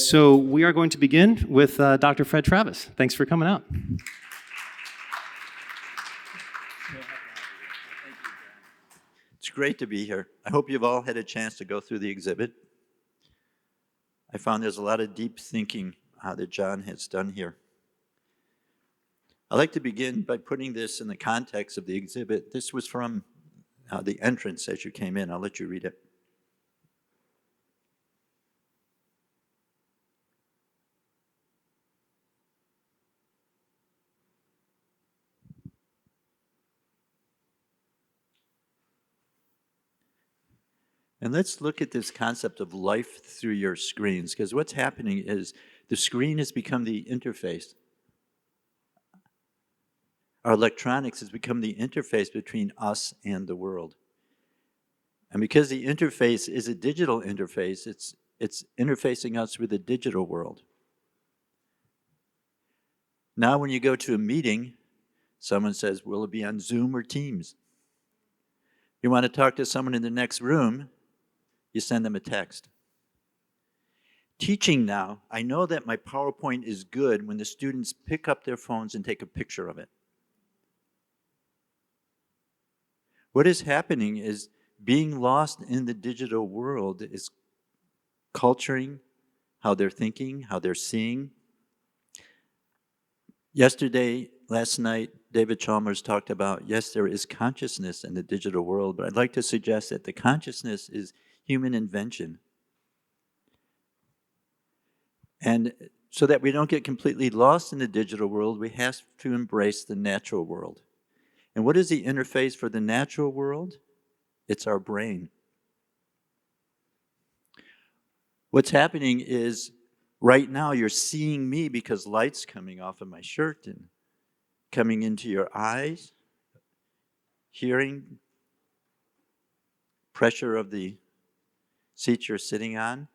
So we are going to begin with Dr. Fred Travis. Thanks for coming out. It's great to be here. I hope you've all had a chance to go through the exhibit. I found there's a lot of deep thinking that John has done here. I'd like to begin by putting this in the context of the exhibit. This was from the entrance as you came in. I'll let you read it. And let's look at this concept of life through your screens, because what's happening is the screen has become the interface. Our electronics has become the interface between us and the world. And because the interface is a digital interface, it's interfacing us with the digital world. Now when you go to a meeting, someone says, will it be on Zoom or Teams? You want to talk to someone in the next room, you send them a text. Teaching now, I know that my PowerPoint is good when the students pick up their phones and take a picture of it. What is happening is being lost in the digital world is culturing how they're thinking, how they're seeing. Last night, David Chalmers talked about, yes, there is consciousness in the digital world, but I'd like to suggest that the consciousness is human invention. And so that we don't get completely lost in the digital world, we have to embrace the natural world. And what is the interface for the natural world? It's our brain. What's happening is right now you're seeing me because light's coming off of my shirt and coming into your eyes, hearing pressure of the seat you're sitting on.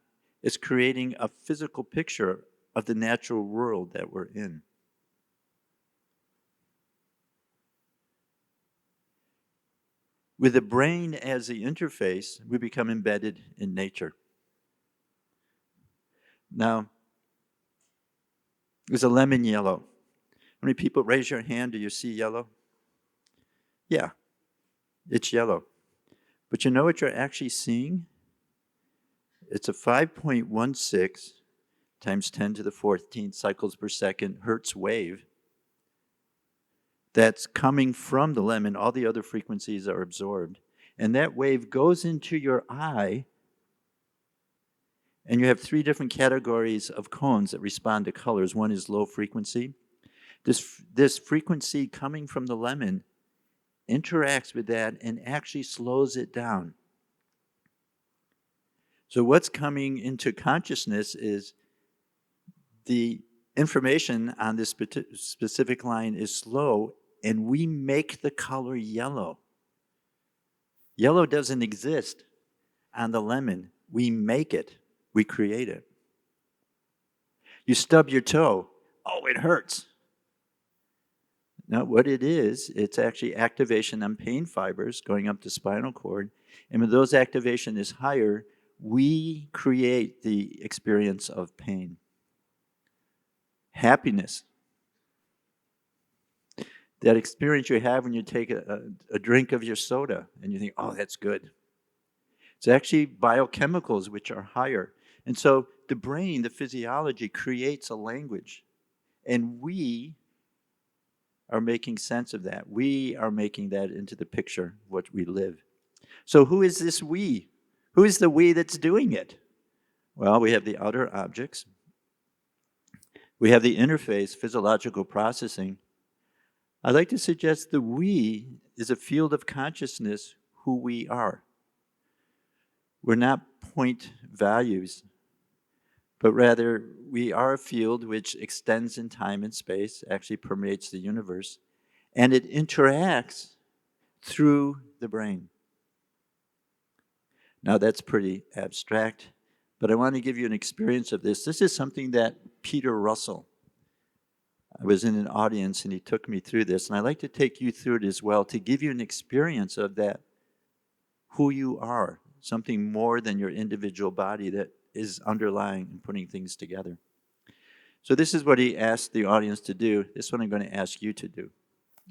Is creating a physical picture of the natural world that we're in. With the brain as the interface, we become embedded in nature. Now, is a lemon yellow? How many people raise your hand? Do you see yellow? Yeah, it's yellow. But you know what you're actually seeing? It's a 5.16 times 10 to the 14th cycles per second hertz wave that's coming from the lemon. All the other frequencies are absorbed. And that wave goes into your eye, and you have 3 different categories of cones that respond to colors. One is low frequency. This frequency coming from the lemon interacts with that and actually slows it down. So what's coming into consciousness is the information on this specific line is slow, and we make the color yellow. Yellow doesn't exist on the lemon. We make it. We create it. You stub your toe. Oh, it hurts. Now, what it is, it's actually activation on pain fibers going up the spinal cord. And when those activation is higher, we create the experience of pain. Happiness. That experience you have when you take a drink of your soda and you think, oh, that's good. It's actually biochemicals which are higher. And so the brain, the physiology, creates a language. And we are making sense of that. We are making that into the picture of what we live. So who is this we? Who is the we that's doing it? Well, we have the outer objects. We have the interface, physiological processing. I'd like to suggest the we is a field of consciousness, who we are. We're not point values, but rather we are a field which extends in time and space, actually permeates the universe, and it interacts through the brain. Now that's pretty abstract, but I want to give you an experience of this. This is something that Peter Russell, I was in an audience and he took me through this, and I'd like to take you through it as well to give you an experience of that, who you are, something more than your individual body that is underlying and putting things together. So this is what he asked the audience to do. This is what I'm going to ask you to do.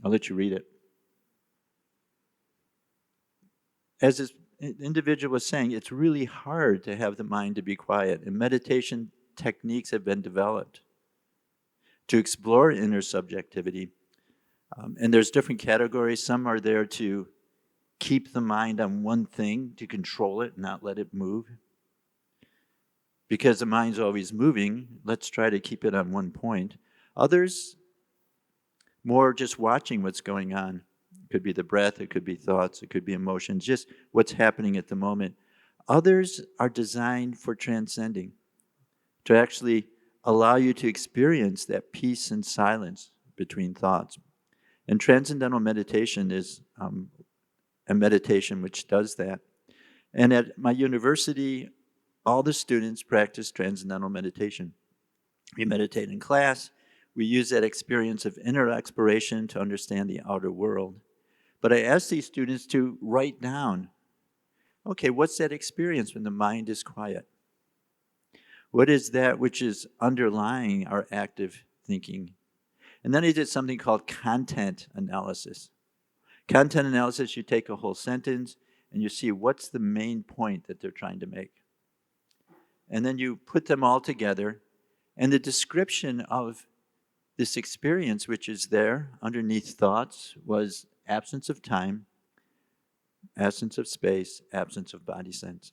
I'll let you read it. As this individual was saying, it's really hard to have the mind to be quiet, and meditation techniques have been developed to explore inner subjectivity. And there's different categories. Some are there to keep the mind on one thing, to control it, not let it move. Because the mind's always moving, let's try to keep it on one point. Others, more just watching what's going on. It could be the breath, it could be thoughts, it could be emotions, just what's happening at the moment. Others are designed for transcending, to actually allow you to experience that peace and silence between thoughts. And Transcendental Meditation is a meditation which does that. And at my university, all the students practice Transcendental Meditation. We meditate in class. We use that experience of inner exploration to understand the outer world. But I ask these students to write down, okay, what's that experience when the mind is quiet? What is that which is underlying our active thinking? And then I did something called content analysis. Content analysis, you take a whole sentence and you see what's the main point that they're trying to make. And then you put them all together, and the description of this experience, which is there underneath thoughts, was absence of time, absence of space, absence of body sense.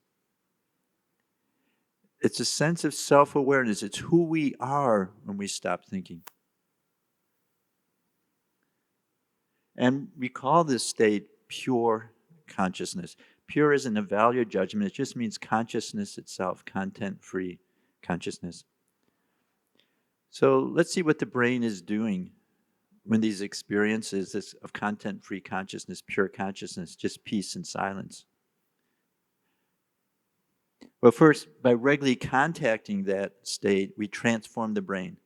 It's a sense of self-awareness. It's who we are when we stop thinking. And we call this state pure consciousness. Pure isn't a value judgment. It just means consciousness itself, content-free consciousness. So let's see what the brain is doing when these experiences of content-free consciousness, pure consciousness, just peace and silence. Well, first, by regularly contacting that state, we transform the brain.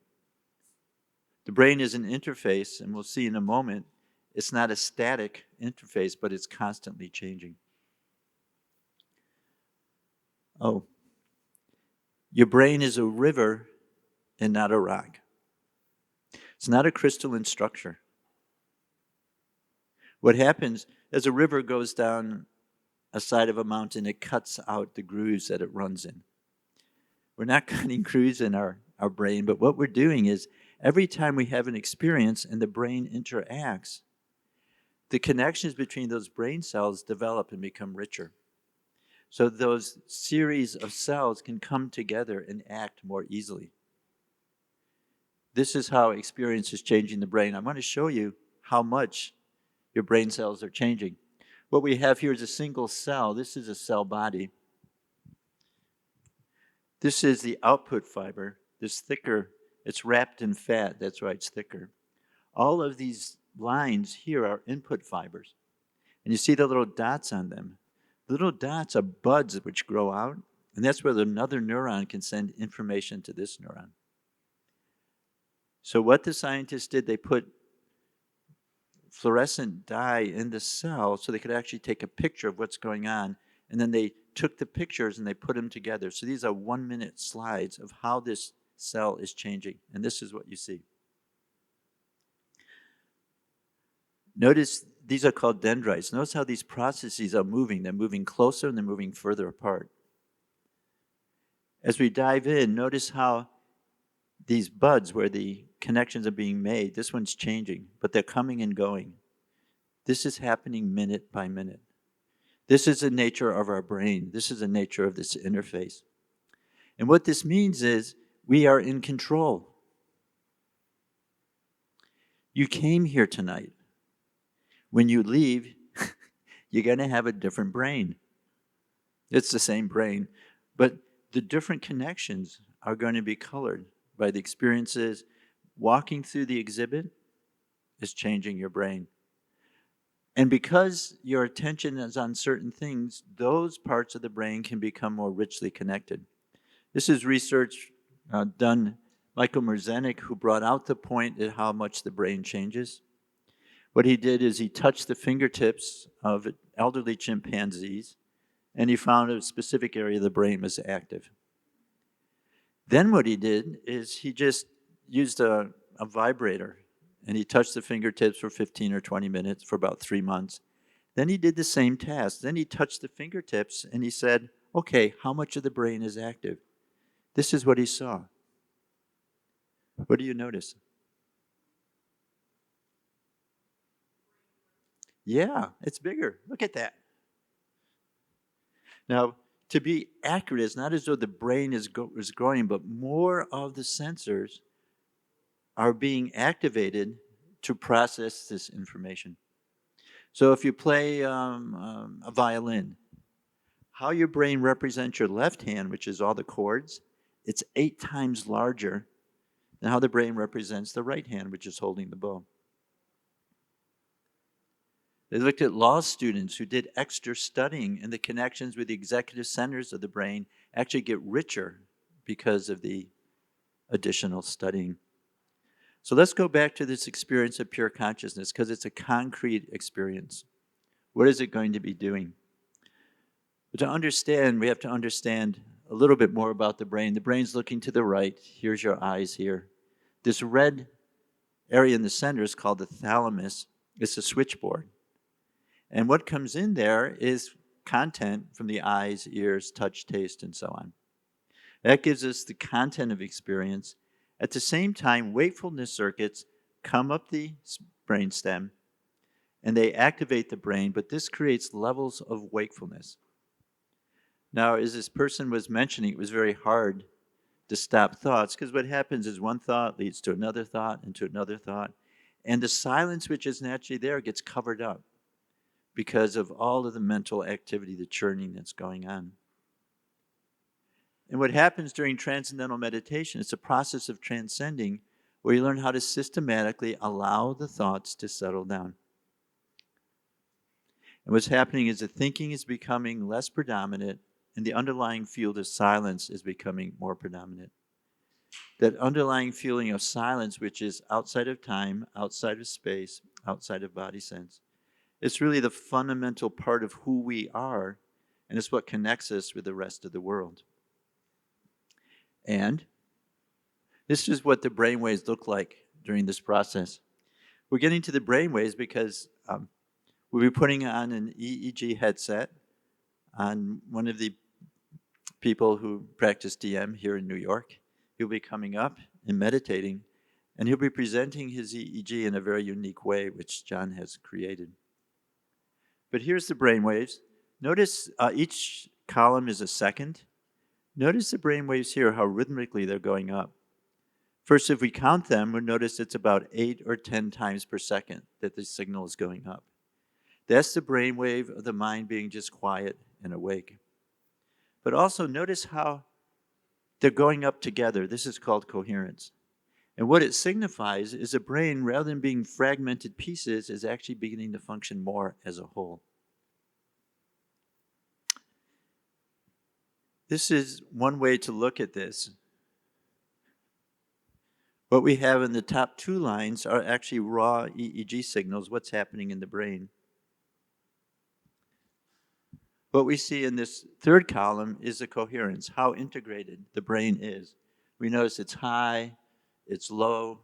The brain is an interface, and we'll see in a moment, it's not a static interface, but it's constantly changing. Oh, your brain is a river and not a rock. It's not a crystalline structure. What happens as a river goes down a side of a mountain, it cuts out the grooves that it runs in. We're not cutting grooves in our brain, but what we're doing is every time we have an experience and the brain interacts, the connections between those brain cells develop and become richer. So those series of cells can come together and act more easily. This is how experience is changing the brain. I want to show you how much your brain cells are changing. What we have here is a single cell. This is a cell body. This is the output fiber, this thicker. It's wrapped in fat. That's why it's thicker. All of these lines here are input fibers. And you see the little dots on them. The little dots are buds which grow out, and that's where another neuron can send information to this neuron. So what the scientists did, they put fluorescent dye in the cell so they could actually take a picture of what's going on, and then they took the pictures and they put them together. So these are 1-minute slides of how this cell is changing, and this is what you see. Notice these are called dendrites. Notice how these processes are moving. They're moving closer and they're moving further apart. As we dive in, notice how these buds where the connections are being made, this one's changing, but they're coming and going. This is happening minute by minute. This is the nature of our brain. This is the nature of this interface. And what this means is we are in control. You came here tonight. When you leave, you're going to have a different brain. It's the same brain, but the different connections are going to be colored by the experiences. Walking through the exhibit is changing your brain. And because your attention is on certain things, those parts of the brain can become more richly connected. This is research done, Michael Merzenich, who brought out the point at how much the brain changes. What he did is he touched the fingertips of elderly chimpanzees, and he found a specific area of the brain was active. Then what he did is he just used a vibrator, and he touched the fingertips for 15 or 20 minutes for about 3 months. Then he did the same task. Then he touched the fingertips and he said, okay, how much of the brain is active? This is what he saw. What do you notice? Yeah, it's bigger. Look at that. Now, to be accurate, it's not as though the brain is growing, but more of the sensors are being activated to process this information. So if you play a violin, how your brain represents your left hand, which is all the chords, it's 8 times larger than how the brain represents the right hand, which is holding the bow. They looked at law students who did extra studying, and the connections with the executive centers of the brain actually get richer because of the additional studying. So let's go back to this experience of pure consciousness, because it's a concrete experience. What is it going to be doing? But to understand, we have to understand a little bit more about the brain. The brain's looking to the right. Here's your eyes here. This red area in the center is called the thalamus. It's a switchboard. And what comes in there is content from the eyes, ears, touch, taste, and so on. That gives us the content of experience. At the same time, wakefulness circuits come up the brainstem and they activate the brain, but this creates levels of wakefulness. Now, as this person was mentioning, it was very hard to stop thoughts, because what happens is one thought leads to another thought and to another thought, and the silence which is naturally there gets covered up because of all of the mental activity, the churning that's going on. And what happens during transcendental meditation, it's a process of transcending, where you learn how to systematically allow the thoughts to settle down. And what's happening is the thinking is becoming less predominant, and the underlying field of silence is becoming more predominant. That underlying feeling of silence, which is outside of time, outside of space, outside of body sense, it's really the fundamental part of who we are, and it's what connects us with the rest of the world. And this is what the brainwaves look like during this process. We're getting to the brainwaves because we'll be putting on an EEG headset on one of the people who practice DM here in New York. He'll be coming up and meditating, and he'll be presenting his EEG in a very unique way, which John has created. But here's the brainwaves. Notice each column is a second. Notice the brainwaves here, how rhythmically they're going up. First, if we count them, we'll notice it's about 8 or 10 times per second that the signal is going up. That's the brainwave of the mind being just quiet and awake. But also notice how they're going up together. This is called coherence. And what it signifies is the brain, rather than being fragmented pieces, is actually beginning to function more as a whole. This is one way to look at this. What we have in the top 2 lines are actually raw EEG signals, what's happening in the brain. What we see in this third column is the coherence, how integrated the brain is. We notice it's high, it's low,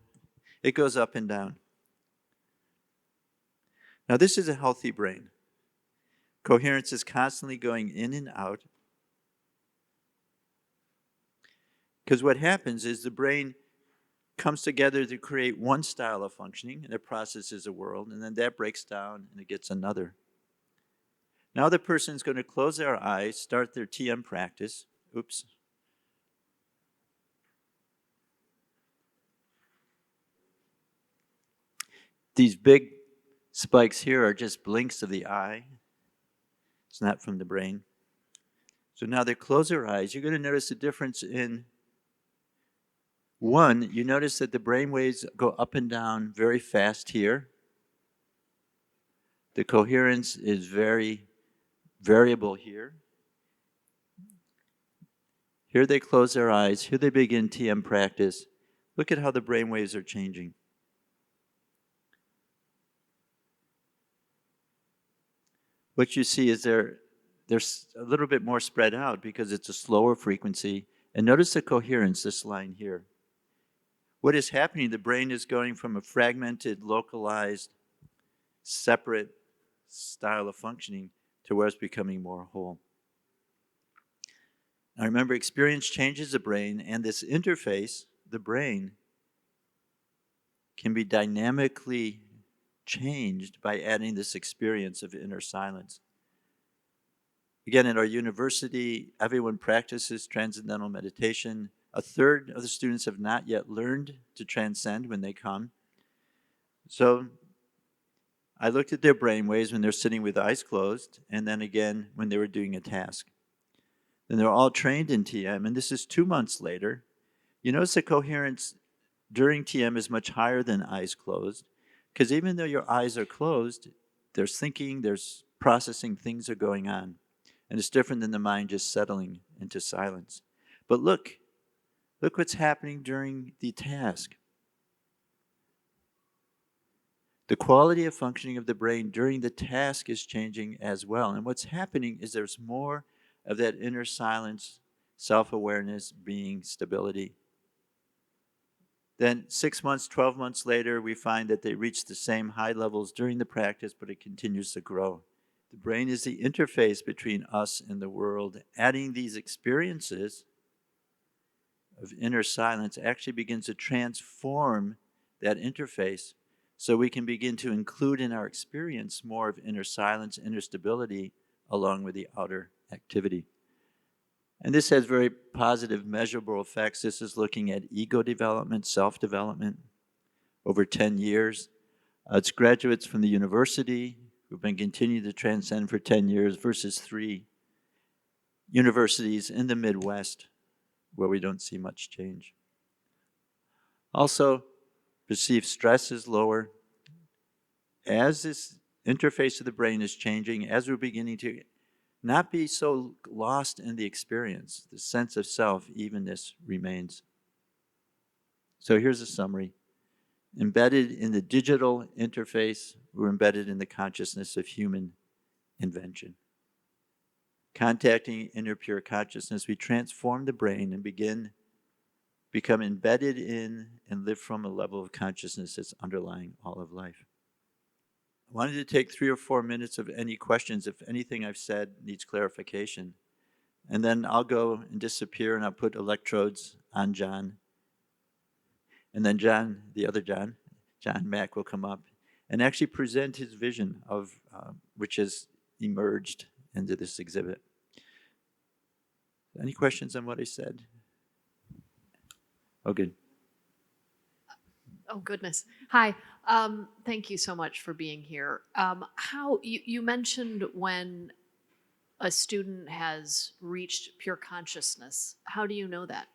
it goes up and down. Now, this is a healthy brain. Coherence is constantly going in and out. Because what happens is the brain comes together to create one style of functioning, and it processes a world, and then that breaks down and it gets another. Now the person's going to close their eyes, start their TM practice. Oops. These big spikes here are just blinks of the eye. It's not from the brain. So now they close their eyes. You're going to notice a difference in one. You notice that the brain waves go up and down very fast here. The coherence is very variable here. Here they close their eyes. Here they begin TM practice. Look at how the brain waves are changing. What you see is they're a little bit more spread out because it's a slower frequency And notice the coherence, this line here. What is happening? The brain is going from a fragmented, localized, separate style of functioning to where it's becoming more whole. Now remember, experience changes the brain, and this interface, the brain, can be dynamically changed by adding this experience of inner silence. Again, at our university, everyone practices Transcendental Meditation. A third of the students have not yet learned to transcend when they come. So I looked at their brain waves when they're sitting with eyes closed, and then again when they were doing a task. Then they're all trained in TM, and this is 2 months later. You notice the coherence during TM is much higher than eyes closed, because even though your eyes are closed, there's thinking, there's processing, things are going on. And it's different than the mind just settling into silence. But look what's happening during the task. The quality of functioning of the brain during the task is changing as well. And what's happening is there's more of that inner silence, self-awareness, being, stability. Then 6 months, 12 months later, we find that they reach the same high levels during the practice, but it continues to grow. The brain is the interface between us and the world. Adding these experiences of inner silence actually begins to transform that interface so we can begin to include in our experience more of inner silence, inner stability, along with the outer activity. And this has very positive, measurable effects. This is looking at ego development, self-development over 10 years. It's graduates from the university who've been continuing to transcend for 10 years versus 3 universities in the Midwest where we don't see much change. Also, perceived stress is lower. As this interface of the brain is changing, as we're beginning to not be so lost in the experience, the sense of self, evenness remains. So here's a summary. Embedded in the digital interface, we're embedded in the consciousness of human invention. Contacting inner pure consciousness, we transform the brain and become embedded in and live from a level of consciousness that's underlying all of life. I wanted to take 3 or 4 minutes of any questions if anything I've said needs clarification. And then I'll go and disappear and I'll put electrodes on John. And then John, the other John Mack, will come up and actually present his vision of which has emerged into this exhibit. Any questions on what I said? Oh, good. Oh, goodness. Hi. Thank you so much for being here. How you mentioned when a student has reached pure consciousness. How do you know that?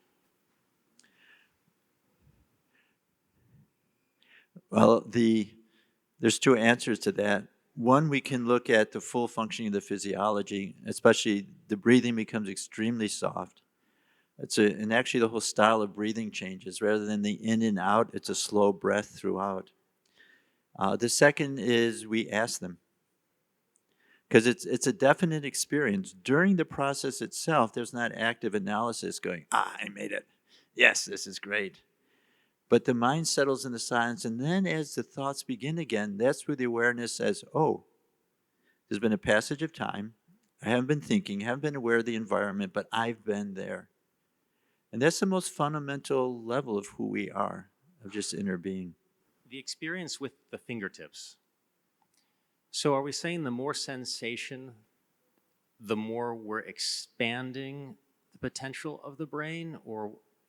Well, there's 2 answers to that. One, we can look at the full functioning of the physiology, especially the breathing becomes extremely soft. And actually the whole style of breathing changes. Rather than the in and out, it's a slow breath throughout. The second is we ask them. Because it's a definite experience. During the process itself, there's not active analysis going, I made it. Yes, this is great. But the mind settles in the silence, and then as the thoughts begin again, that's where the awareness says, oh, there's been a passage of time. I haven't been thinking, haven't been aware of the environment, but I've been there. And that's the most fundamental level of who we are, of just inner being. The experience with the fingertips. So are we saying the more sensation, the more we're expanding the potential of the brain?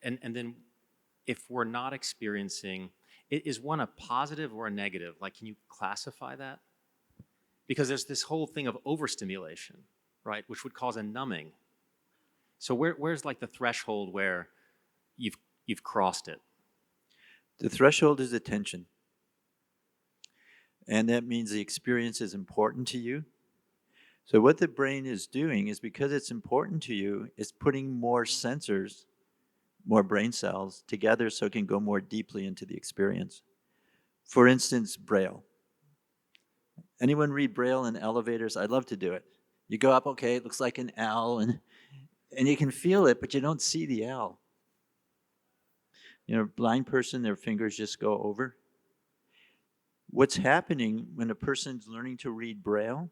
And then if we're not experiencing, is one a positive or a negative? Like, can you classify that? Because there's this whole thing of overstimulation, right, which would cause a numbing. So where's like the threshold where you've crossed it? The threshold is attention. And that means the experience is important to you. So what the brain is doing is, because it's important to you, it's putting more sensors, more brain cells together so it can go more deeply into the experience. For instance, Braille. Anyone read Braille in elevators? I'd love to do it. You go up, okay, it looks like an L, and and you can feel it, but you don't see the L. You know, blind person, their fingers just go over. What's happening when a person's learning to read Braille,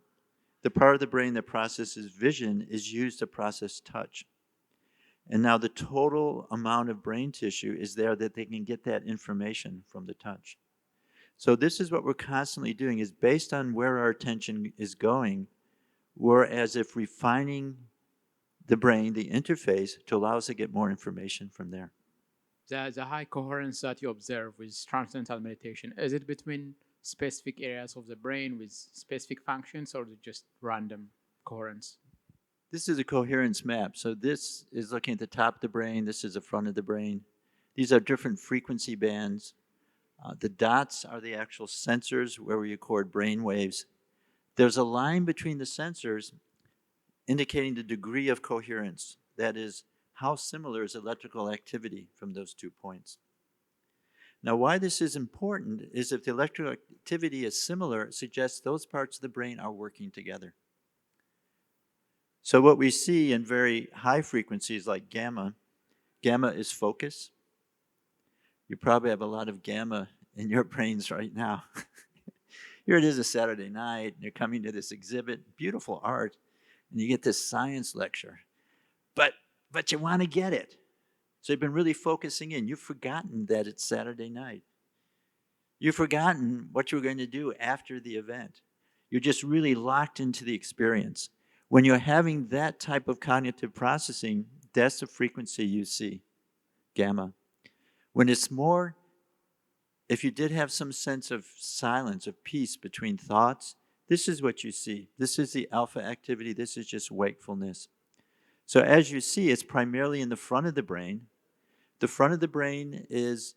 the part of the brain that processes vision is used to process touch. And now the total amount of brain tissue is there that they can get that information from the touch. So this is what we're constantly doing, is based on where our attention is going, we're as if refining the brain, the interface, to allow us to get more information from there. The high coherence that you observe with transcendental meditation, is it between specific areas of the brain with specific functions, or is it just random coherence? This is a coherence map. So this is looking at the top of the brain. This is the front of the brain. These are different frequency bands. The dots are the actual sensors where we record brain waves. There's a line between the sensors indicating the degree of coherence. That is, how similar is electrical activity from those 2 points. Now, why this is important is if the electrical activity is similar, it suggests those parts of the brain are working together. So what we see in very high frequencies like gamma is focus. You probably have a lot of gamma in your brains right now. Here it is a Saturday night, and you're coming to this exhibit, beautiful art, and you get this science lecture. But you want to get it. So you've been really focusing in. You've forgotten that it's Saturday night. You've forgotten what you were going to do after the event. You're just really locked into the experience. When you're having that type of cognitive processing, that's the frequency you see, gamma. When it's more, if you did have some sense of silence, of peace between thoughts, this is what you see. This is the alpha activity. This is just wakefulness. So as you see, it's primarily in the front of the brain. The front of the brain is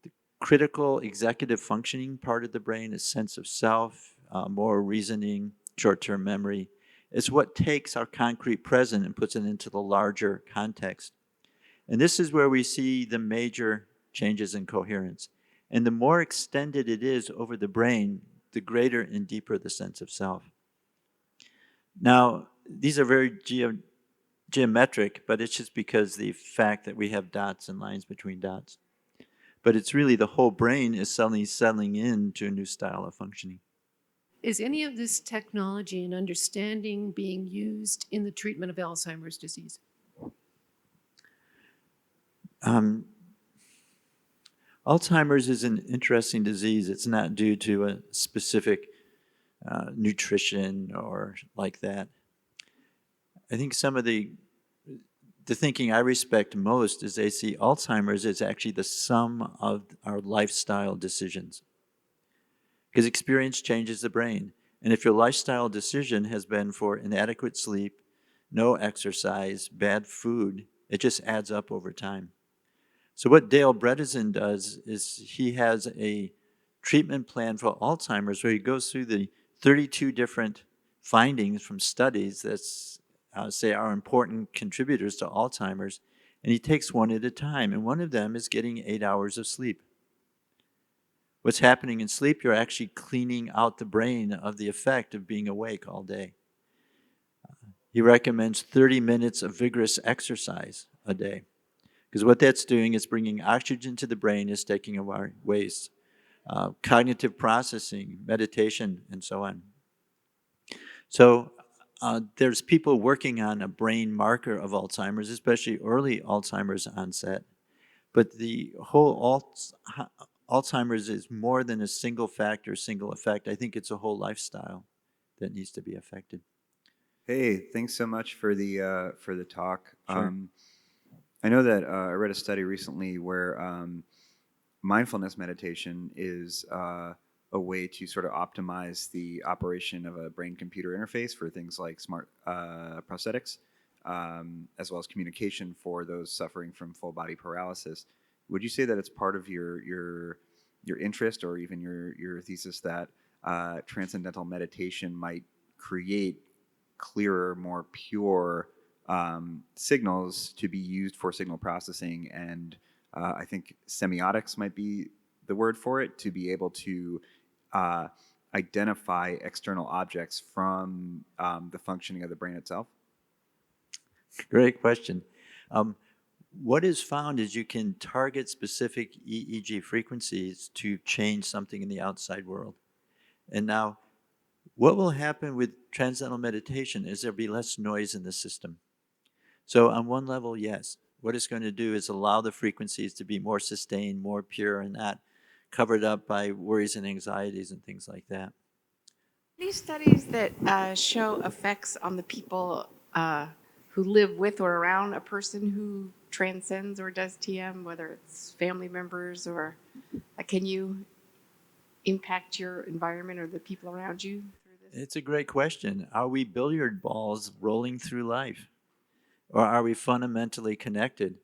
the critical executive functioning part of the brain, a sense of self, moral reasoning, short-term memory. It's what takes our concrete present and puts it into the larger context. And this is where we see the major changes in coherence. And the more extended it is over the brain, the greater and deeper the sense of self. Now, these are very geometric, but it's just because the fact that we have dots and lines between dots. But it's really the whole brain is suddenly settling into a new style of functioning. Is any of this technology and understanding being used in the treatment of Alzheimer's disease? Alzheimer's is an interesting disease. It's not due to a specific nutrition or like that. I think some of the thinking I respect most is they see Alzheimer's as actually the sum of our lifestyle decisions. Because experience changes the brain. And if your lifestyle decision has been for inadequate sleep, no exercise, bad food, it just adds up over time. So what Dale Bredesen does is he has a treatment plan for Alzheimer's where he goes through the 32 different findings from studies that's say are important contributors to Alzheimer's, and he takes one at a time. And one of them is getting 8 hours of sleep. What's happening in sleep, you're actually cleaning out the brain of the effect of being awake all day. He recommends 30 minutes of vigorous exercise a day. Because what that's doing is bringing oxygen to the brain, is taking away waste. Cognitive processing, meditation, and so on. So there's people working on a brain marker of Alzheimer's, especially early Alzheimer's onset. But the whole Alzheimer's is more than a single factor, single effect. I think it's a whole lifestyle that needs to be affected. Hey, thanks so much for the talk. Sure. I know that I read a study recently where mindfulness meditation is a way to sort of optimize the operation of a brain-computer interface for things like smart prosthetics, as well as communication for those suffering from full-body paralysis. Would you say that it's part of your interest, or even your thesis, that transcendental meditation might create clearer, more pure signals to be used for signal processing, and I think semiotics might be the word for it, to be able to identify external objects from the functioning of the brain itself? Great question. What is found is you can target specific EEG frequencies to change something in the outside world. And now, what will happen with transcendental meditation is there'll be less noise in the system. So on one level, yes. What it's going to do is allow the frequencies to be more sustained, more pure, and not covered up by worries and anxieties and things like that. Any studies that show effects on the people who live with or around a person who transcends or does TM, whether it's family members or can you impact your environment or the people around you through this? It's a great question. Are we billiard balls rolling through life? Or are we fundamentally connected?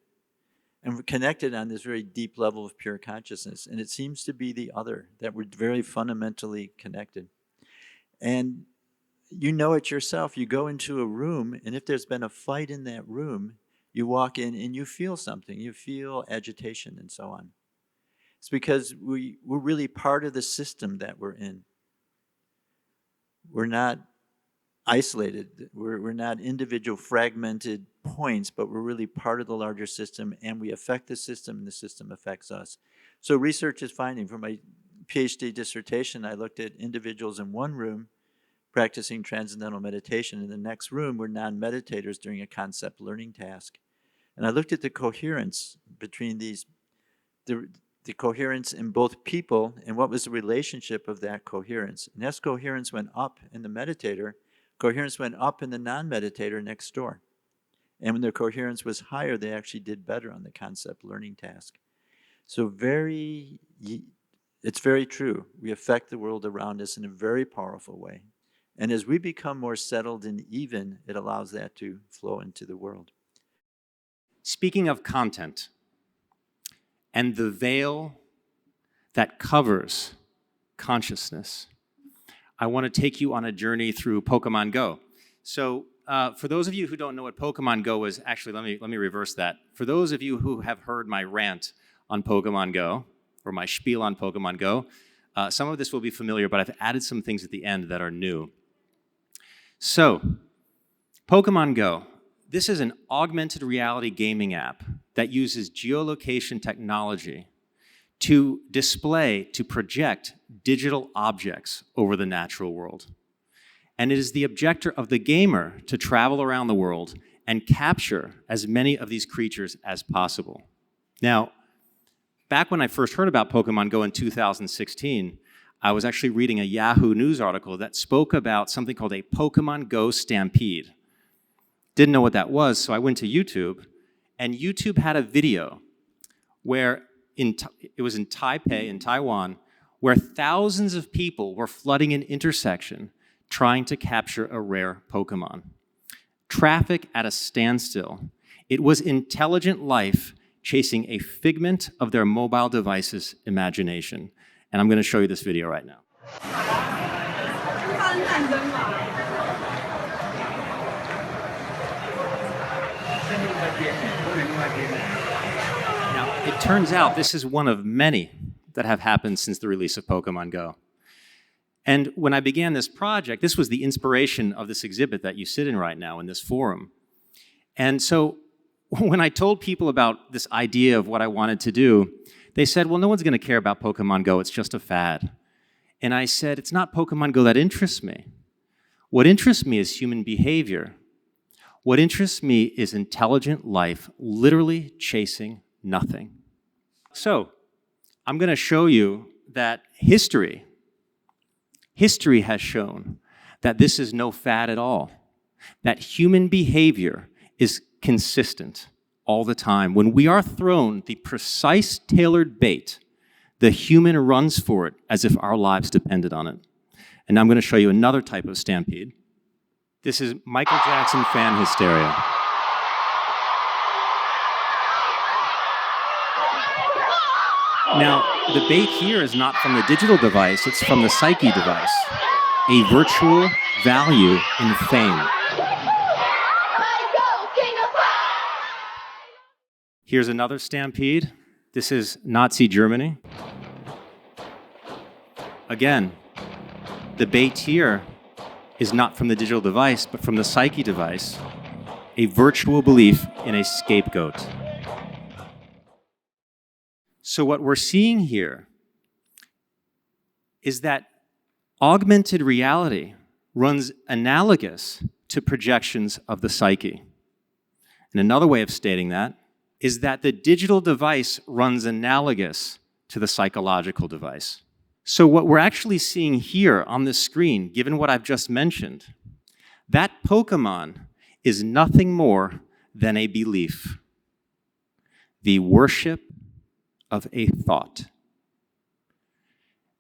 And we're connected on this very deep level of pure consciousness. And it seems to be the other, that we're very fundamentally connected. And you know it yourself. You go into a room, and if there's been a fight in that room, you walk in and you feel something. You feel agitation and so on. It's because we're really part of the system that we're in. We're not isolated. We're not individual fragmented points, but we're really part of the larger system, and we affect the system, and the system affects us. So research is finding, for my PhD dissertation, I looked at individuals in one room practicing transcendental meditation. In the next room were non-meditators doing a concept learning task. And I looked at the coherence between these, the coherence in both people, and what was the relationship of that coherence. And as coherence went up in the meditator, coherence went up in the non-meditator next door. And when their coherence was higher, they actually did better on the concept learning task. So it's very true. We affect the world around us in a very powerful way. And as we become more settled and even, it allows that to flow into the world. Speaking of content and the veil that covers consciousness, I want to take you on a journey through Pokemon Go. So for those of you who don't know what Pokemon Go is, actually, let me reverse that. For those of you who have heard my rant on Pokemon Go, or my spiel on Pokemon Go, some of this will be familiar, but I've added some things at the end that are new. So, Pokemon Go. This is an augmented reality gaming app that uses geolocation technology to display, to project digital objects over the natural world. And it is the objective of the gamer to travel around the world and capture as many of these creatures as possible. Now, back when I first heard about Pokemon Go in 2016, I was actually reading a Yahoo News article that spoke about something called a Pokemon Go stampede. Didn't know what that was, so I went to YouTube, and YouTube had a video where it was in Taipei, in Taiwan, where thousands of people were flooding an intersection trying to capture a rare Pokemon. Traffic at a standstill. It was intelligent life chasing a figment of their mobile device's imagination. And I'm going to show you this video right now. Now, it turns out this is one of many that have happened since the release of Pokemon Go. And when I began this project, this was the inspiration of this exhibit that you sit in right now in this forum. And so when I told people about this idea of what I wanted to do, they said, well, no one's going to care about Pokemon Go. It's just a fad. And I said, it's not Pokemon Go that interests me. What interests me is human behavior. What interests me is intelligent life literally chasing nothing. So I'm going to show you that history has shown that this is no fad at all, that human behavior is consistent all the time. When we are thrown the precise tailored bait, the human runs for it as if our lives depended on it. And now I'm going to show you another type of stampede. This is Michael Jackson fan hysteria. Now, the bait here is not from the digital device, it's from the psyche device. A virtual value in fame. Here's another stampede. This is Nazi Germany. Again, the bait here is not from the digital device, but from the psyche device. a virtual belief in a scapegoat. So what we're seeing here is that augmented reality runs analogous to projections of the psyche. And another way of stating that is that the digital device runs analogous to the psychological device. So what we're actually seeing here on this screen, given what I've just mentioned, that Pokemon is nothing more than a belief, the worship of a thought.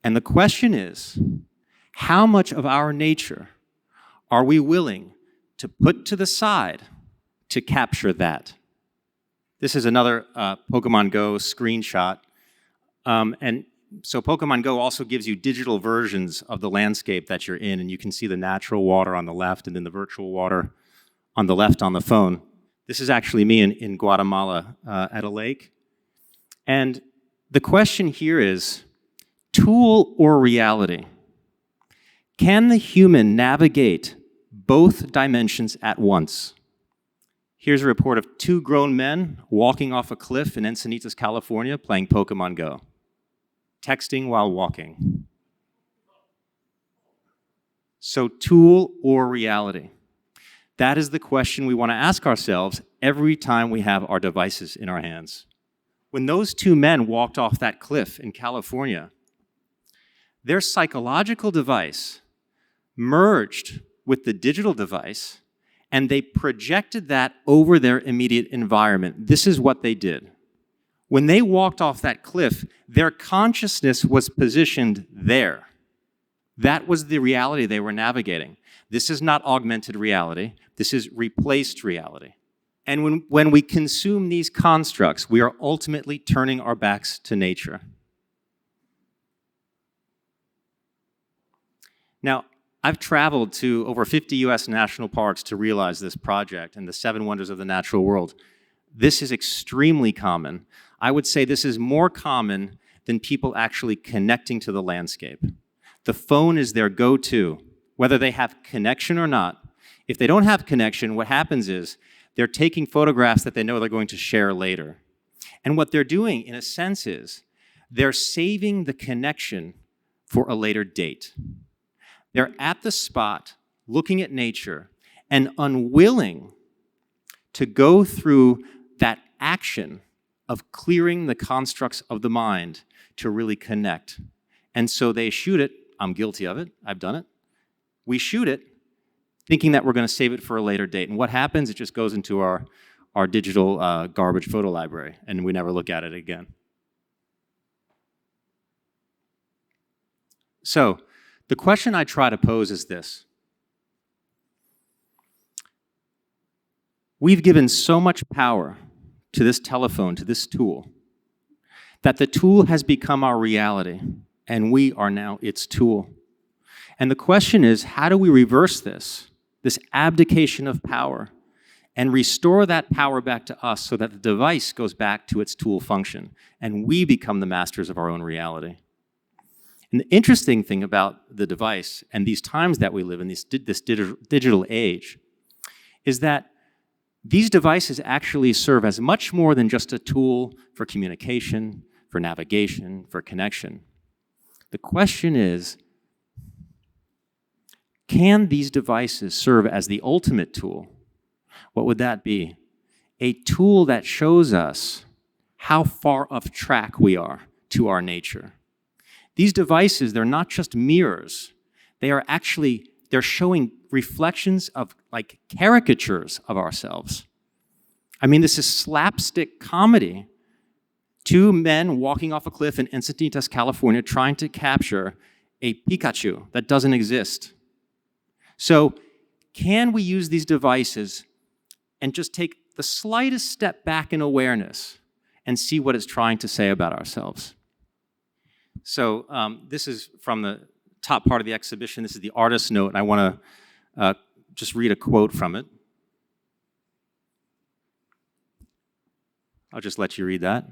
And the question is, how much of our nature are we willing to put to the side to capture that? This is another Pokemon Go screenshot. And so Pokemon Go also gives you digital versions of the landscape that you're in, and you can see the natural water on the left and then the virtual water on the left on the phone. This is actually me in Guatemala at a lake. And the question here is, tool or reality? Can the human navigate both dimensions at once? Here's a report of 2 grown men walking off a cliff in Encinitas, California, playing Pokemon Go, texting while walking. So, tool or reality? That is the question we want to ask ourselves every time we have our devices in our hands. When those 2 men walked off that cliff in California, their psychological device merged with the digital device, and they projected that over their immediate environment. This is what they did. When they walked off that cliff, their consciousness was positioned there. That was the reality they were navigating. This is not augmented reality. This is replaced reality. And when we consume these constructs, we are ultimately turning our backs to nature. Now, I've traveled to over 50 US national parks to realize this project and the 7 wonders of the natural world. This is extremely common. I would say this is more common than people actually connecting to the landscape. The phone is their go-to, whether they have connection or not. If they don't have connection, what happens is they're taking photographs that they know they're going to share later. And what they're doing, in a sense, is they're saving the connection for a later date. They're at the spot, looking at nature, and unwilling to go through that action of clearing the constructs of the mind to really connect. And so they shoot it. I'm guilty of it. I've done it. We shoot it thinking that we're going to save it for a later date. And what happens? It just goes into our digital garbage photo library, and we never look at it again. So, the question I try to pose is this. We've given so much power to this telephone, to this tool, that the tool has become our reality, and we are now its tool. And the question is, how do we reverse this abdication of power, and restore that power back to us so that the device goes back to its tool function, and we become the masters of our own reality? And the interesting thing about the device and these times that we live in, this digital age, is that these devices actually serve as much more than just a tool for communication, for navigation, for connection. The question is, can these devices serve as the ultimate tool? What would that be? A tool that shows us how far off track we are to our nature. These devices, they're not just mirrors. They're showing reflections of like caricatures of ourselves. I mean, this is slapstick comedy. 2 men walking off a cliff in Encinitas, California, trying to capture a Pikachu that doesn't exist. So, can we use these devices and just take the slightest step back in awareness and see what it's trying to say about ourselves? So this is from the top part of the exhibition. This is the artist's note, and I want to just read a quote from it. I'll just let you read that.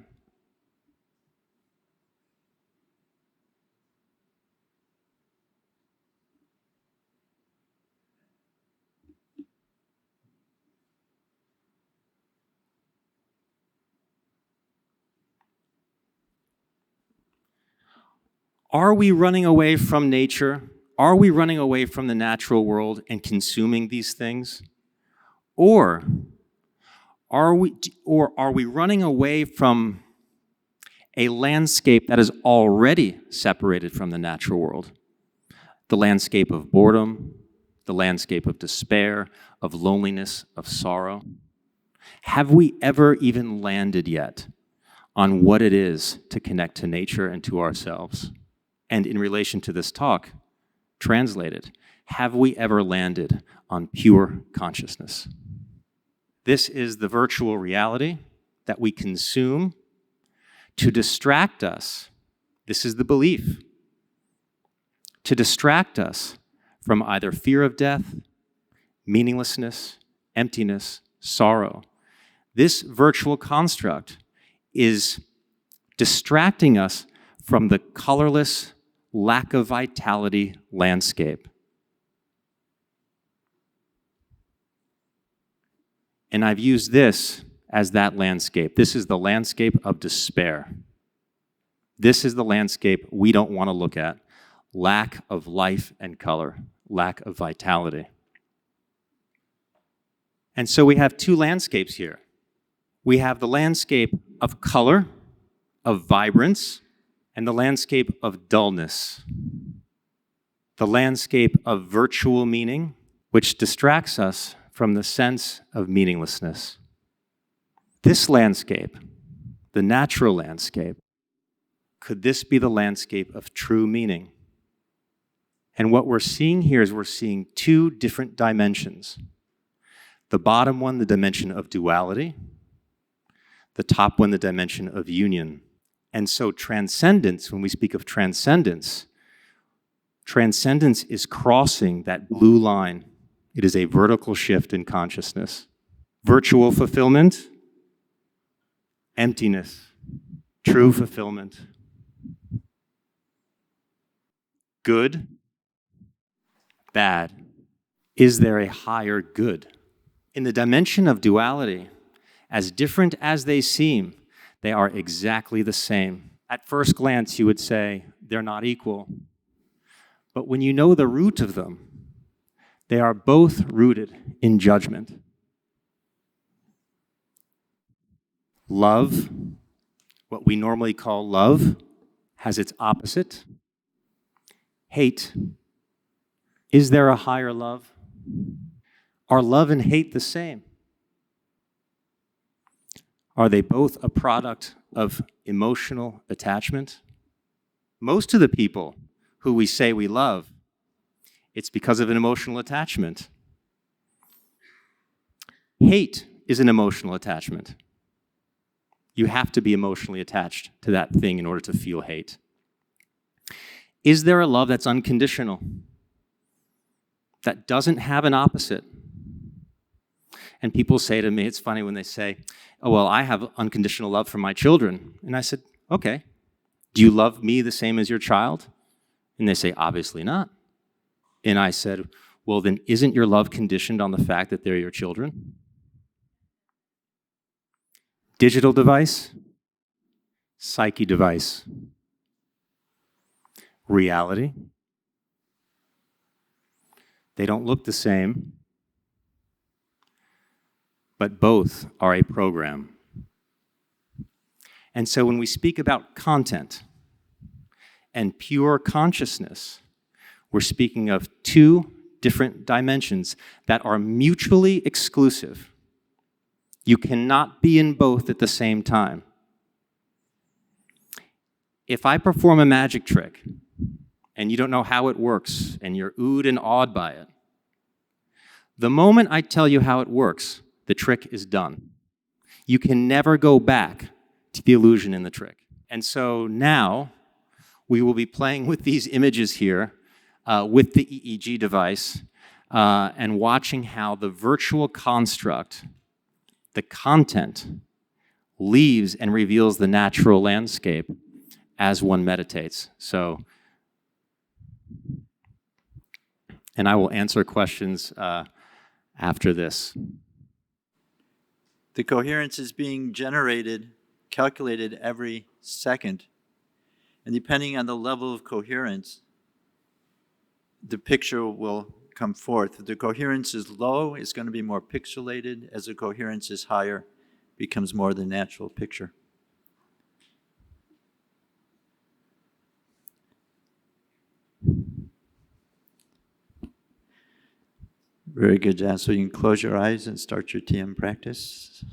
Are we running away from nature? Are we running away from the natural world and consuming these things? Or are we running away from a landscape that is already separated from the natural world? The landscape of boredom, the landscape of despair, of loneliness, of sorrow. Have we ever even landed yet on what it is to connect to nature and to ourselves? And in relation to this talk, translated, have we ever landed on pure consciousness? This is the virtual reality that we consume to distract us. This is the belief. To distract us from either fear of death, meaninglessness, emptiness, sorrow. This virtual construct is distracting us from the colorless, lack of vitality landscape. And I've used this as that landscape. This is the landscape of despair. This is the landscape we don't want to look at. Lack of life and color, lack of vitality. And so we have two landscapes here. We have the landscape of color, of vibrance, and the landscape of dullness. The landscape of virtual meaning, which distracts us from the sense of meaninglessness. This landscape, the natural landscape, could this be the landscape of true meaning? And what we're seeing here is we're seeing two different dimensions. The bottom one, the dimension of duality. The top one, the dimension of union. And so transcendence, when we speak of transcendence, transcendence is crossing that blue line. It is a vertical shift in consciousness. Virtual fulfillment, emptiness, true fulfillment. Good, bad. Is there a higher good? In the dimension of duality, as different as they seem, they are exactly the same. At first glance, you would say they're not equal. But when you know the root of them, they are both rooted in judgment. Love, what we normally call love, has its opposite. Hate. Is there a higher love? Are love and hate the same? Are they both a product of emotional attachment? Most of the people who we say we love, it's because of an emotional attachment. Hate is an emotional attachment. You have to be emotionally attached to that thing in order to feel hate. Is there a love that's unconditional? That doesn't have an opposite? And people say to me, it's funny when they say, oh, well, I have unconditional love for my children. And I said, okay, do you love me the same as your child? And they say, obviously not. And I said, well, then isn't your love conditioned on the fact that they're your children? Digital device, psyche device, reality. They don't look the same, but both are a program. And so when we speak about content and pure consciousness, we're speaking of two different dimensions that are mutually exclusive. You cannot be in both at the same time. If I perform a magic trick and you don't know how it works and you're oohed and awed by it, the moment I tell you how it works, the trick is done. You can never go back to the illusion in the trick. And so now we will be playing with these images here with the EEG device and watching how the virtual construct, the content, leaves and reveals the natural landscape as one meditates. So, and I will answer questions after this. The coherence is being generated, calculated every second. And depending on the level of coherence, the picture will come forth. If the coherence is low, it's going to be more pixelated. As the coherence is higher, it becomes more the natural picture. Very good, John. So you can close your eyes and start your TM practice.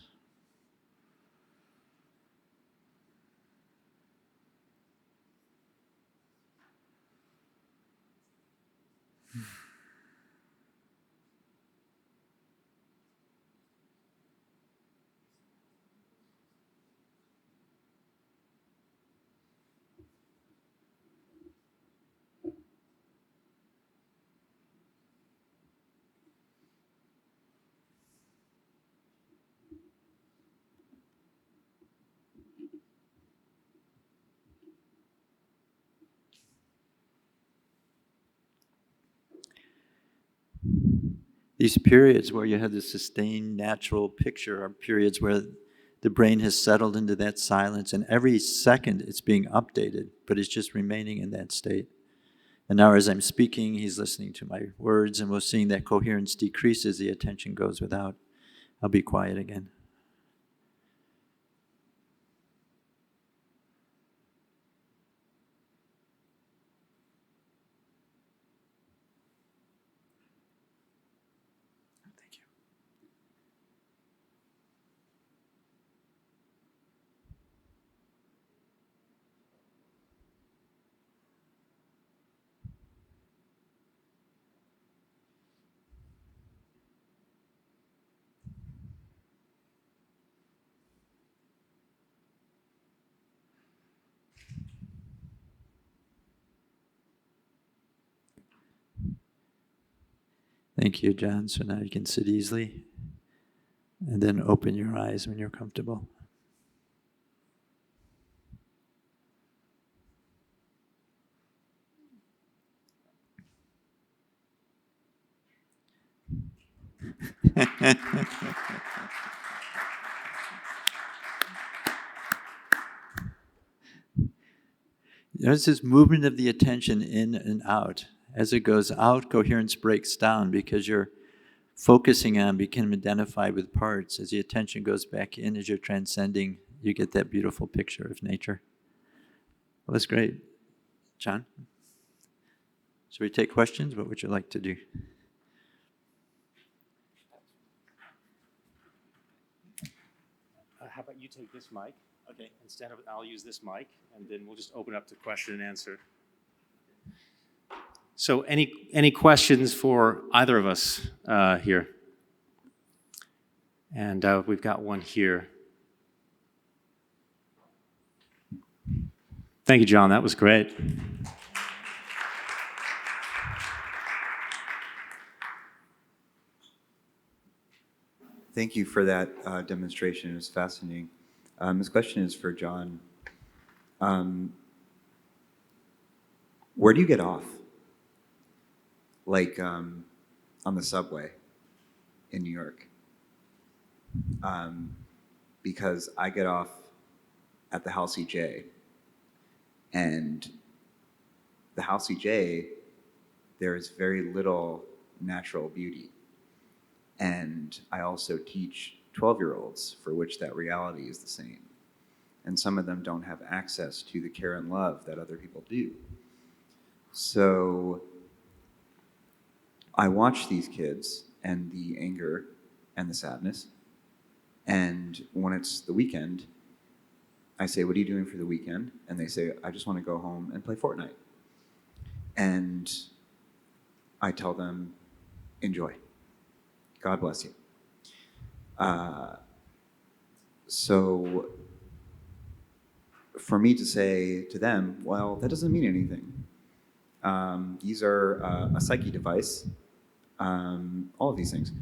These periods where you have the sustained natural picture are periods where the brain has settled into that silence, and every second it's being updated, but it's just remaining in that state. And now as I'm speaking, he's listening to my words, and we're seeing that coherence decrease as the attention goes without. I'll be quiet again. Thank you. Thank you, John. So now you can sit easily and then open your eyes when you're comfortable. There's this movement of the attention in and out. As it goes out, coherence breaks down because you're focusing on becoming identified with parts. As the attention goes back in, as you're transcending, you get that beautiful picture of nature. Well, that's great. John? Should we take questions? What would you like to do? How about you take this mic? Okay. Instead of, I'll use this mic, and then we'll just open up to question and answer. So any questions for either of us here? And we've got one here. Thank you, John. That was great. Thank you for that demonstration. It was fascinating. This question is for John. Where do you get off? Like on the subway in New York. Because I get off at the House EJ. And the House EJ, there is very little natural beauty. And I also teach 12-year-olds for which that reality is the same. And some of them don't have access to the care and love that other people do. So I watch these kids and the anger and the sadness. And when it's the weekend, I say, what are you doing for the weekend? And they say, I just want to go home and play Fortnite. And I tell them, enjoy. God bless you. So for me to say to them, well, that doesn't mean anything. These are a psyche device, all of these things.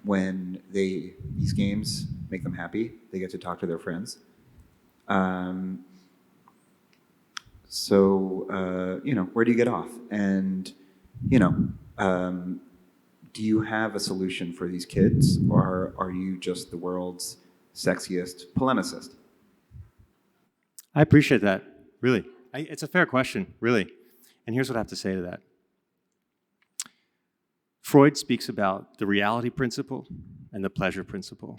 When these games make them happy, they get to talk to their friends. So, where do you get off? And, do you have a solution for these kids, or are you just the world's sexiest polemicist? I appreciate that. really. It's a fair question, really. And here's what I have to say to that. Freud speaks about the reality principle and the pleasure principle.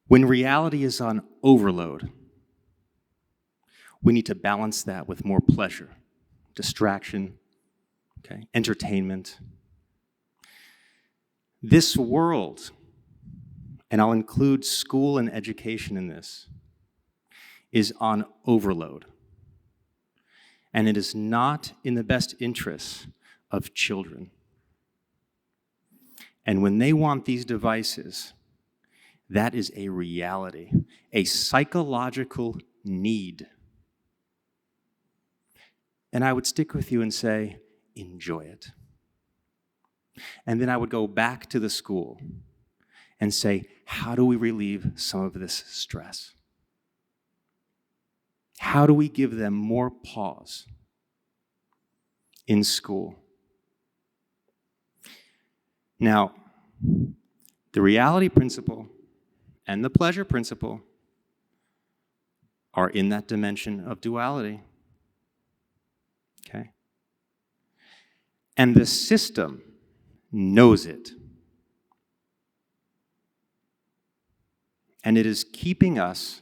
When reality is on overload, we need to balance that with more pleasure, distraction, okay, entertainment. This world, and I'll include school and education in this, is on overload. And it is not in the best interests of children. And when they want these devices, that is a reality, a psychological need. And I would stick with you and say, enjoy it. And then I would go back to the school and say, how do we relieve some of this stress? How do we give them more pause in school? Now, the reality principle and the pleasure principle are in that dimension of duality. Okay? And the system knows it. And it is keeping us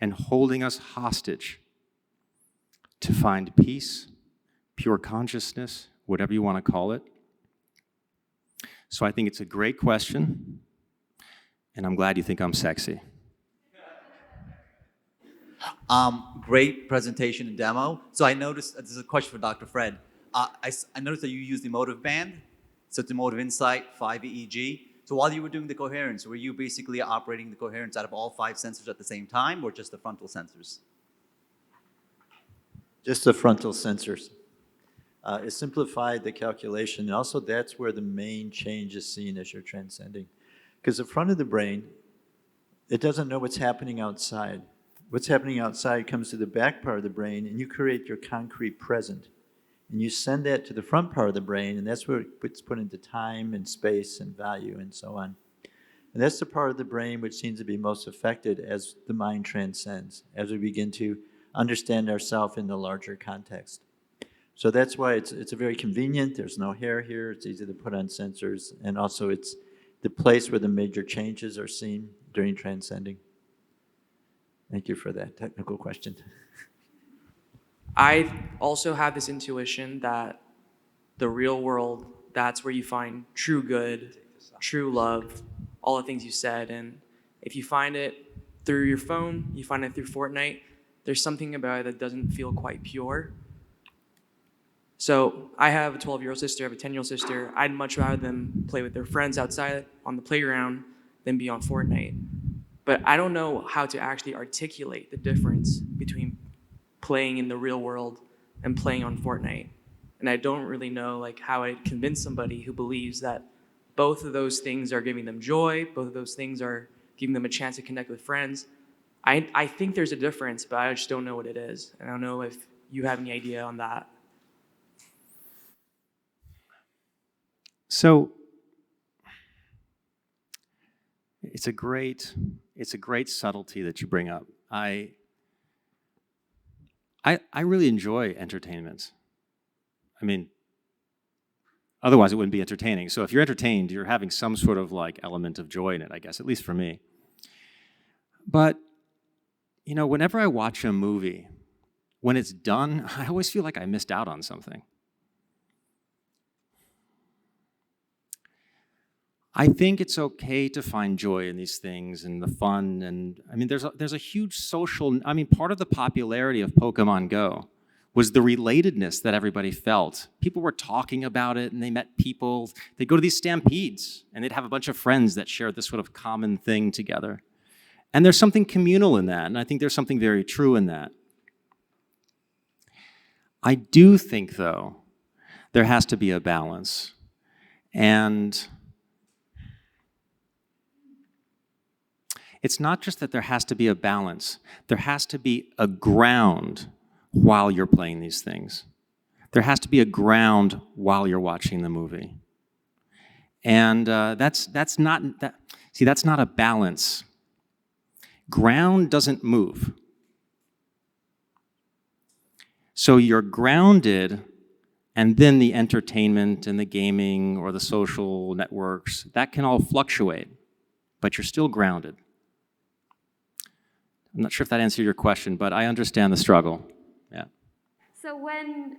and holding us hostage to find peace, pure consciousness, whatever you want to call it. So I think it's a great question, and I'm glad you think I'm sexy. Great presentation and demo. So I noticed, this is a question for Dr. Fred. I noticed that you use the emotive band, so it's emotive insight, 5 EEG. So while you were doing the coherence, were you basically operating the coherence out of all 5 sensors at the same time, or just the frontal sensors? Just the frontal sensors. It simplified the calculation, and also that's where the main change is seen as you're transcending. Because the front of the brain, it doesn't know what's happening outside. What's happening outside comes to the back part of the brain, and you create your concrete present. And you send that to the front part of the brain, and that's where it's put into time and space and value and so on. And that's the part of the brain which seems to be most affected as the mind transcends, as we begin to understand ourselves in the larger context. So that's why it's a very convenient. There's no hair here. It's easy to put on sensors. And also it's the place where the major changes are seen during transcending. Thank you for that technical question. I also have this intuition that the real world, that's where you find true good, true love, all the things you said. And if you find it through your phone, you find it through Fortnite, there's something about it that doesn't feel quite pure. So I have a 12-year-old sister, I have a 10-year-old sister. I'd much rather them play with their friends outside on the playground than be on Fortnite. But I don't know how to actually articulate the difference between playing in the real world and playing on Fortnite. And I don't really know how I'd convince somebody who believes that both of those things are giving them joy, both of those things are giving them a chance to connect with friends. I think there's a difference, but I just don't know what it is. And I don't know if you have any idea on that. So it's a great subtlety that you bring up. I really enjoy entertainment. I mean, otherwise it wouldn't be entertaining. So if you're entertained, you're having some sort of element of joy in it, I guess, at least for me. But, whenever I watch a movie, when it's done, I always feel like I missed out on something. I think it's okay to find joy in these things and the fun, and there's a huge social, part of the popularity of Pokemon Go was the relatedness that everybody felt. People were talking about it and they met people. They'd go to these stampedes and they'd have a bunch of friends that shared this sort of common thing together. And there's something communal in that, and I think there's something very true in that. I do think, though, there has to be a balance. And it's not just that there has to be a balance. There has to be a ground while you're playing these things. There has to be a ground while you're watching the movie. And that's not a balance. Ground doesn't move. So you're grounded, and then the entertainment and the gaming or the social networks, that can all fluctuate, but you're still grounded. I'm not sure if that answered your question, but I understand the struggle. Yeah. So when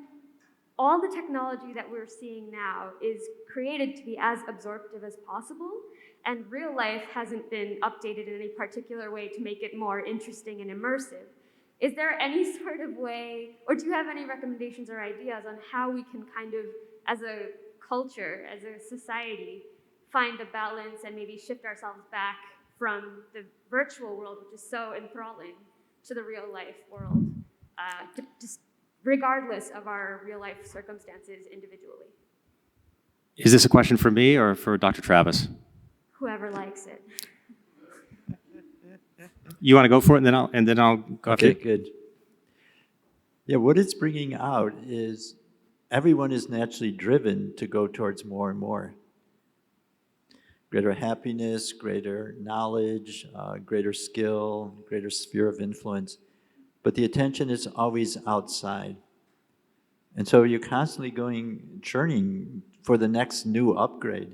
all the technology that we're seeing now is created to be as absorptive as possible, and real life hasn't been updated in any particular way to make it more interesting and immersive, is there any sort of way, or do you have any recommendations or ideas on how we can kind of, as a culture, as a society, find a balance and maybe shift ourselves back from the virtual world, which is so enthralling, to the real life world, just regardless of our real life circumstances individually? Is this a question for me or for Dr. Travis? Whoever likes it. You want to go for it, and then I'll go after Okay, you? good. Yeah, what it's bringing out is everyone is naturally driven to go towards more and more. Greater happiness, greater knowledge, greater skill, greater sphere of influence. But the attention is always outside. And so you're constantly churning for the next new upgrade.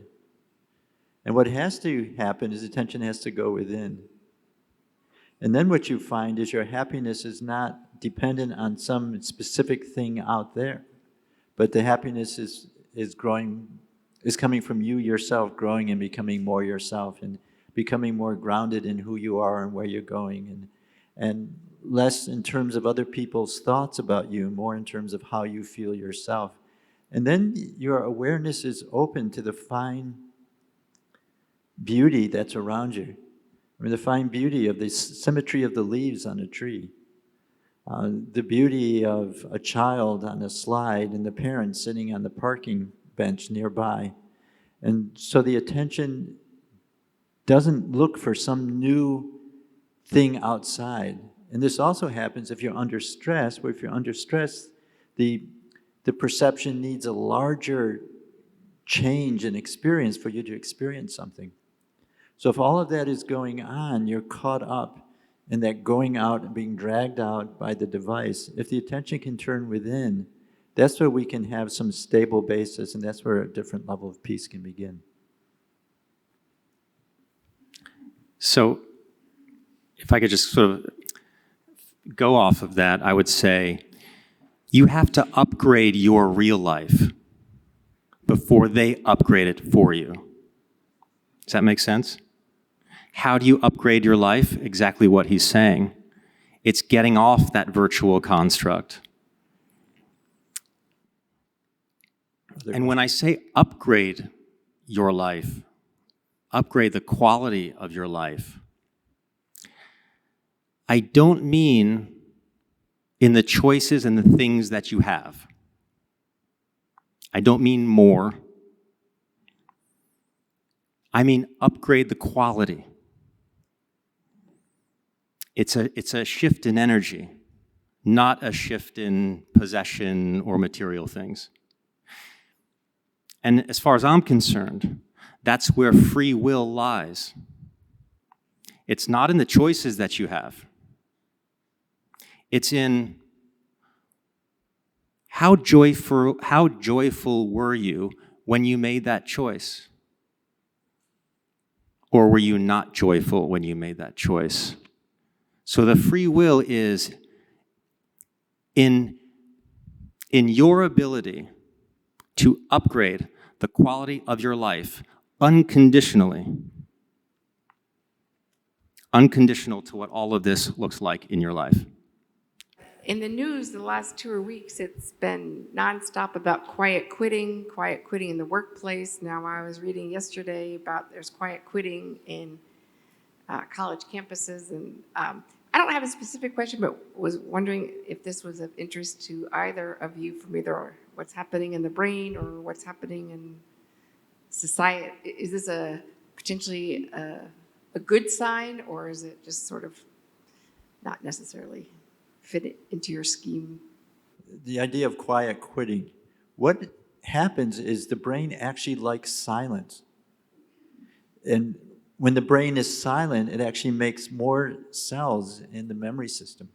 And what has to happen is attention has to go within. And then what you find is your happiness is not dependent on some specific thing out there, but the happiness is coming from you yourself, growing and becoming more yourself, and becoming more grounded in who you are and where you're going, and less in terms of other people's thoughts about you, more in terms of how you feel yourself. And then your awareness is open to the fine beauty that's around you. I mean, the fine beauty of the symmetry of the leaves on a tree, the beauty of a child on a slide and the parent sitting on the parking bench nearby. And so the attention doesn't look for some new thing outside. And this also happens if you're under stress, where if you're under stress, the perception needs a larger change in experience for you to experience something. So if all of that is going on, you're caught up in that going out and being dragged out by the device. If the attention can turn within, that's where we can have some stable basis, and that's where a different level of peace can begin. So if I could just sort of go off of that, I would say you have to upgrade your real life before they upgrade it for you. Does that make sense? How do you upgrade your life? Exactly what he's saying. It's getting off that virtual construct. And when I say upgrade your life, upgrade the quality of your life, I don't mean in the choices and the things that you have. I don't mean more. I mean upgrade the quality. It's a shift in energy, not a shift in possession or material things. And as far as I'm concerned, that's where free will lies. It's not in the choices that you have. It's in how joyful were you when you made that choice? Or were you not joyful when you made that choice? So the free will is in your ability to upgrade the quality of your life unconditionally. Unconditional to what all of this looks like in your life. In the news the last 2 weeks, it's been nonstop about quiet quitting in the workplace. Now I was reading yesterday about there's quiet quitting in college campuses. And I don't have a specific question, but was wondering if this was of interest to either of you, from either what's happening in the brain or what's happening in society. Is this potentially a good sign, or is it just sort of not necessarily fit it into your scheme? The idea of quiet quitting. What happens is the brain actually likes silence. And when the brain is silent, it actually makes more cells in the memory system.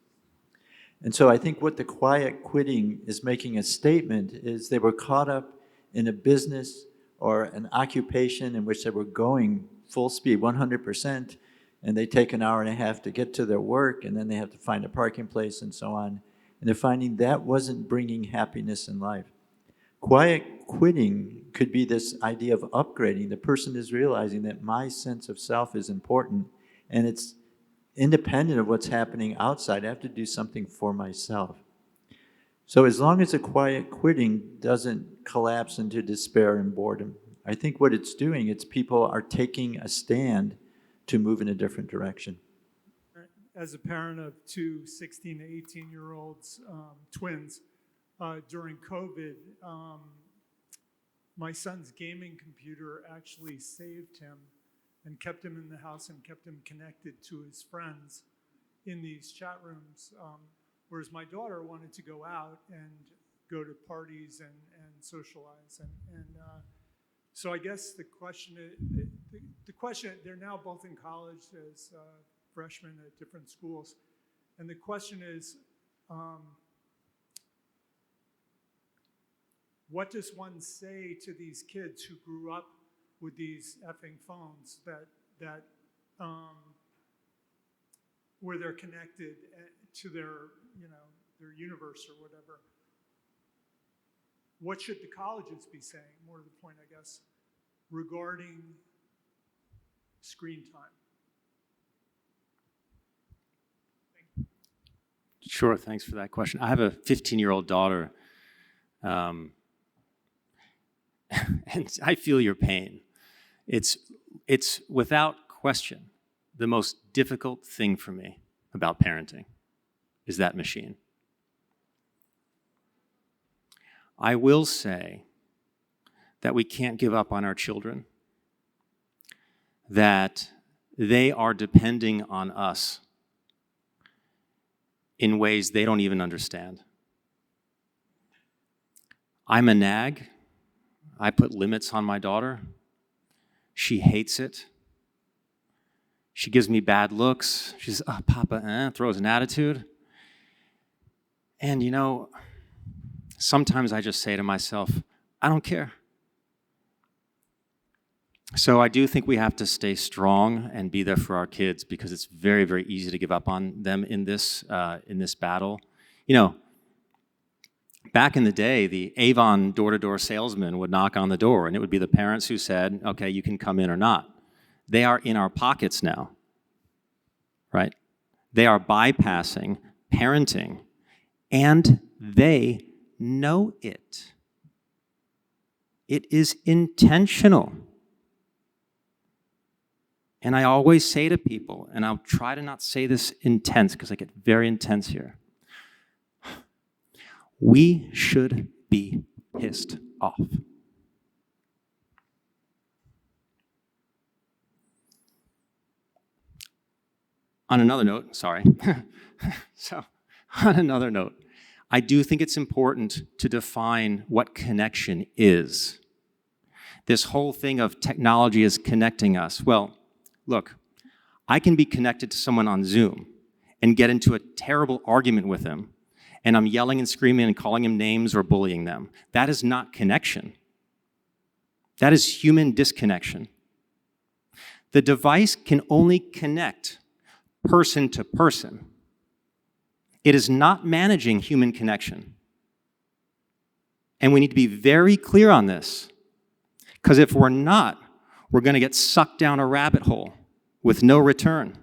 And so I think what the quiet quitting is making a statement is they were caught up in a business or an occupation in which they were going full speed, 100%, and they take an hour and a half to get to their work, and then they have to find a parking place and so on. And they're finding that wasn't bringing happiness in life. Quiet quitting could be this idea of upgrading. The person is realizing that my sense of self is important, and it's independent of what's happening outside. I have to do something for myself. So as long as the quiet quitting doesn't collapse into despair and boredom, I think what it's doing, it's people are taking a stand to move in a different direction. As a parent of two 16 to 18-year-olds, twins, during COVID, my son's gaming computer actually saved him and kept him in the house and kept him connected to his friends in these chat rooms, whereas my daughter wanted to go out and go to parties and socialize. So I guess the question, they're now both in college as freshmen at different schools, and the question is, what does one say to these kids who grew up with these effing phones that where they're connected to their universe or whatever? What should the colleges be saying, more to the point, I guess, regarding screen time? Sure, thanks for that question. I have a 15-year-old daughter, and I feel your pain. It's without question the most difficult thing for me about parenting is that machine. I will say that we can't give up on our children, that they are depending on us in ways they don't even understand. I'm a nag. I put limits on my daughter. She hates it. She gives me bad looks. She says, "Oh, Papa," throws an attitude. And sometimes I just say to myself, I don't care. So I do think we have to stay strong and be there for our kids, because it's very, very easy to give up on them in this battle. Back in the day, the Avon door-to-door salesman would knock on the door, and it would be the parents who said, okay, you can come in or not. They are in our pockets now, right? They are bypassing parenting, and they know it. It is intentional. And I always say to people, and I'll try to not say this intense because I get very intense here, we should be pissed off. On another note, I do think it's important to define what connection is. This whole thing of technology is connecting us. Well, look, I can be connected to someone on Zoom and get into a terrible argument with them, and I'm yelling and screaming and calling them names or bullying them. That is not connection. That is human disconnection. The device can only connect person to person. It is not managing human connection. And we need to be very clear on this, because if we're not, we're going to get sucked down a rabbit hole with no return.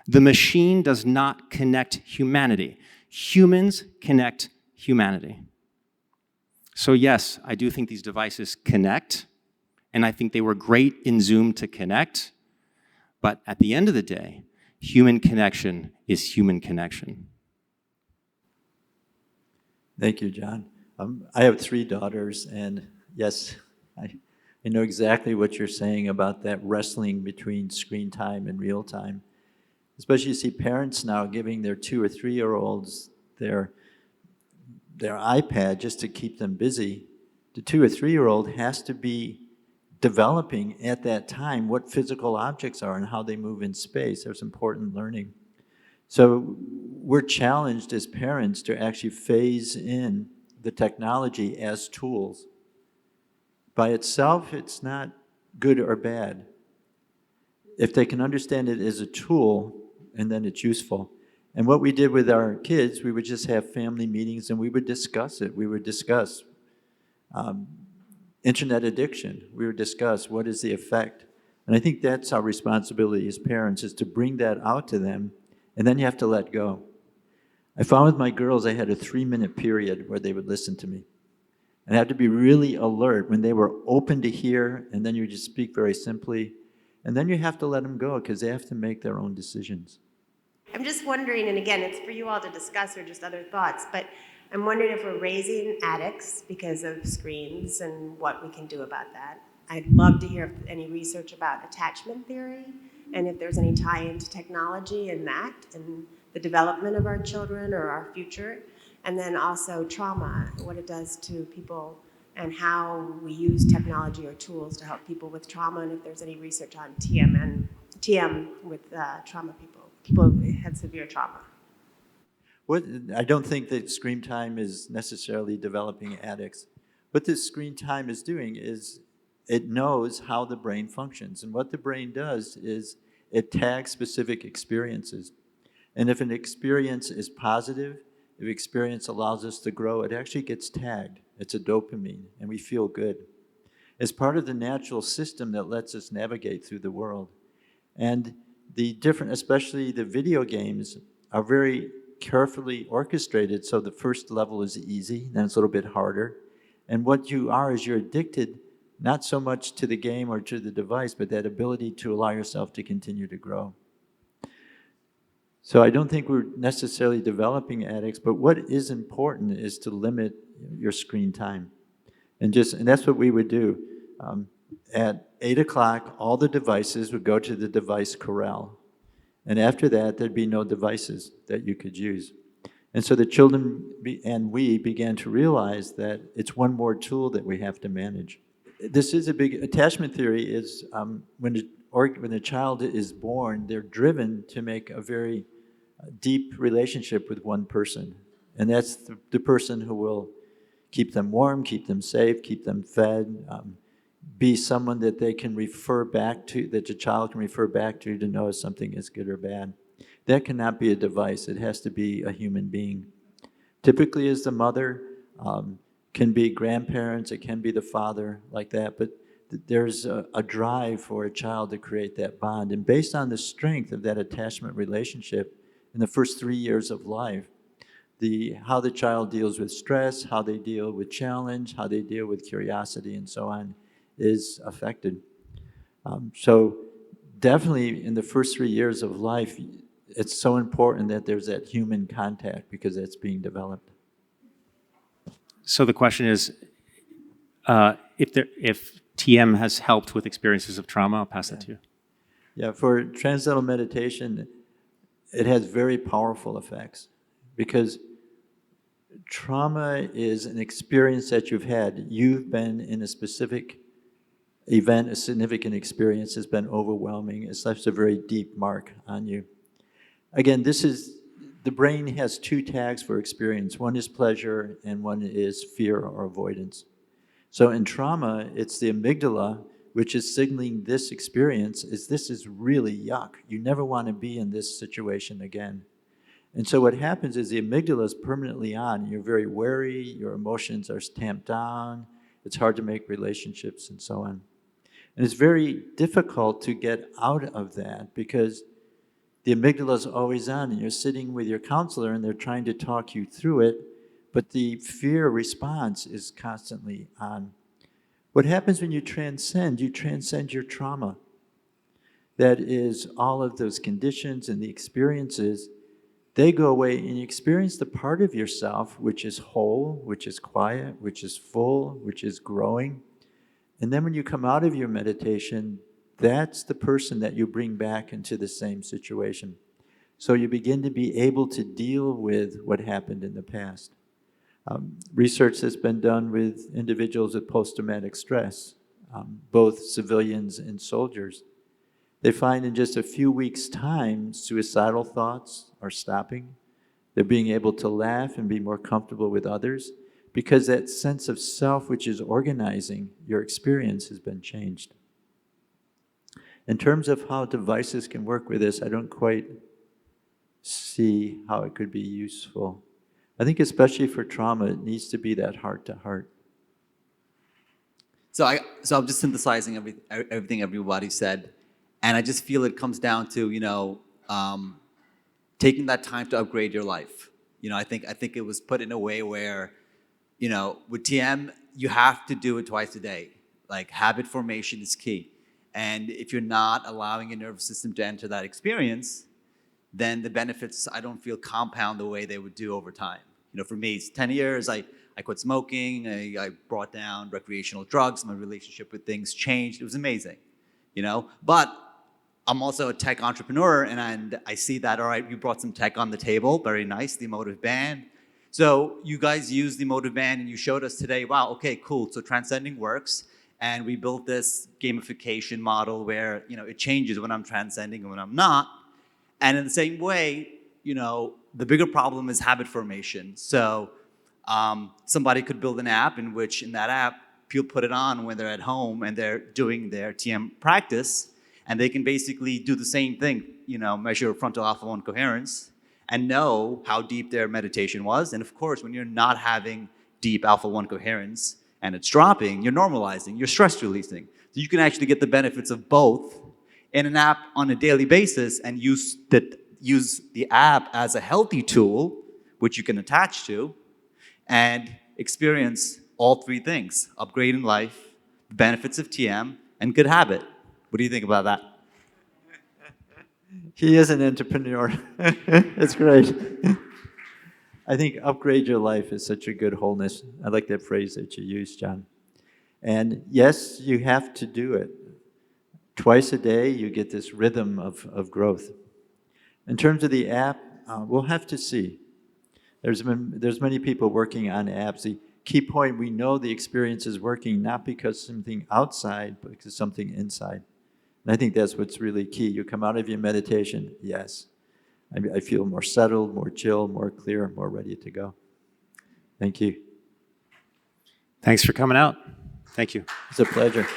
The machine does not connect humanity. Humans connect humanity. So yes, I do think these devices connect, and I think they were great in Zoom to connect, but at the end of the day, human connection is human connection. Thank you, John. I have 3 daughters, and yes, I know exactly what you're saying about that wrestling between screen time and real time. Especially you see parents now giving their 2 or 3-year-olds their iPad just to keep them busy. The 2 or 3-year-old has to be developing at that time what physical objects are and how they move in space. There's important learning. So we're challenged as parents to actually phase in the technology as tools. By itself, it's not good or bad. If they can understand it as a tool, and then it's useful. And what we did with our kids, we would just have family meetings and we would discuss it. We would discuss internet addiction. We would discuss what is the effect. And I think that's our responsibility as parents, is to bring that out to them, and then you have to let go. I found with my girls, I had a 3-minute period where they would listen to me. And I had to be really alert when they were open to hear, and then you just speak very simply. And then you have to let them go because they have to make their own decisions. I'm just wondering, and again, it's for you all to discuss or just other thoughts, but I'm wondering if we're raising addicts because of screens and what we can do about that. I'd love to hear any research about attachment theory and if there's any tie into technology and that and the development of our children or our future. And then also trauma, what it does to people and how we use technology or tools to help people with trauma, and if there's any research on TM with trauma people who had severe trauma. I don't think that screen time is necessarily developing addicts. What this screen time is doing is it knows how the brain functions. And what the brain does is it tags specific experiences. And if an experience is positive, if experience allows us to grow, it actually gets tagged. It's a dopamine, and we feel good. It's part of the natural system that lets us navigate through the world. And the different, especially the video games, are very carefully orchestrated, so the first level is easy, then it's a little bit harder. And what you are is you're addicted not so much to the game or to the device, but that ability to allow yourself to continue to grow. So I don't think we're necessarily developing addicts, but what is important is to limit your screen time. And that's what we would do. At 8 o'clock, all the devices would go to the device corral. And after that, there'd be no devices that you could use. And so the children and we began to realize that it's one more tool that we have to manage. This is a big attachment theory. Is when the child is born, they're driven to make a very deep relationship with one person. And that's the person who will keep them warm, keep them safe, keep them fed, be someone that they can refer back to, that the child can refer back to know if something is good or bad. That cannot be a device. It has to be a human being. Typically as the mother, can be grandparents, it can be the father, like that, but there's a drive for a child to create that bond. And based on the strength of that attachment relationship in the first 3 years of life, how the child deals with stress, how they deal with challenge, how they deal with curiosity, and so on, is affected. So definitely in the first 3 years of life, it's so important that there's that human contact because that's being developed. So the question is, if TM has helped with experiences of trauma, I'll pass that to you. Yeah, for Transcendental Meditation, it has very powerful effects because trauma is an experience that you've had. You've been in a specific event, a significant experience has been overwhelming. It's left a very deep mark on you. Again, the brain has 2 tags for experience. One is pleasure and one is fear or avoidance. So in trauma, it's the amygdala, which is signaling this experience this is really yuck. You never want to be in this situation again. And so what happens is the amygdala is permanently on. You're very wary, your emotions are tamped down, it's hard to make relationships and so on. And it's very difficult to get out of that because the amygdala is always on and you're sitting with your counselor and they're trying to talk you through it, but the fear response is constantly on. What happens when you transcend your trauma. That is all of those conditions and the experiences, they go away and you experience the part of yourself which is whole, which is quiet, which is full, which is growing. And then when you come out of your meditation, that's the person that you bring back into the same situation. So you begin to be able to deal with what happened in the past. Research that's been done with individuals with post-traumatic stress, both civilians and soldiers, they find in just a few weeks' time, suicidal thoughts are stopping. They're being able to laugh and be more comfortable with others because that sense of self, which is organizing your experience, has been changed. In terms of how devices can work with this, I don't quite see how it could be useful. I think especially for trauma, it needs to be that heart-to-heart. So I'm just synthesizing everything everybody said, and I just feel it comes down to, taking that time to upgrade your life. I think it was put in a way where, with TM, you have to do it twice a day. Like, habit formation is key. And if you're not allowing your nervous system to enter that experience, then the benefits, I don't feel, compound the way they would do over time. For me, it's 10 years, I quit smoking, I brought down recreational drugs, my relationship with things changed. It was amazing, But I'm also a tech entrepreneur, and I see that, all right, you brought some tech on the table, very nice, the emotive band. So you guys used the emotive band, and you showed us today, wow, okay, cool, so transcending works, and we built this gamification model where, it changes when I'm transcending and when I'm not. And in the same way, the bigger problem is habit formation. So somebody could build an app in which, in that app, people put it on when they're at home and they're doing their TM practice, and they can basically do the same thing, measure frontal alpha 1 coherence and know how deep their meditation was. And of course, when you're not having deep alpha 1 coherence and it's dropping, you're normalizing, you're stress releasing. So you can actually get the benefits of both in an app on a daily basis and use the app as a healthy tool, which you can attach to, and experience all three things: upgrade in life, the benefits of TM, and good habit. What do you think about that? He is an entrepreneur. That's great. I think upgrade your life is such a good wholeness. I like that phrase that you used, John. And yes, you have to do it. Twice a day, you get this rhythm of growth. In terms of the app, we'll have to see. There's many people working on apps. The key point, we know the experience is working not because something outside, but because something inside. And I think that's what's really key. You come out of your meditation, yes, I feel more settled, more chill, more clear, more ready to go. Thank you. Thanks for coming out. Thank you. It's a pleasure.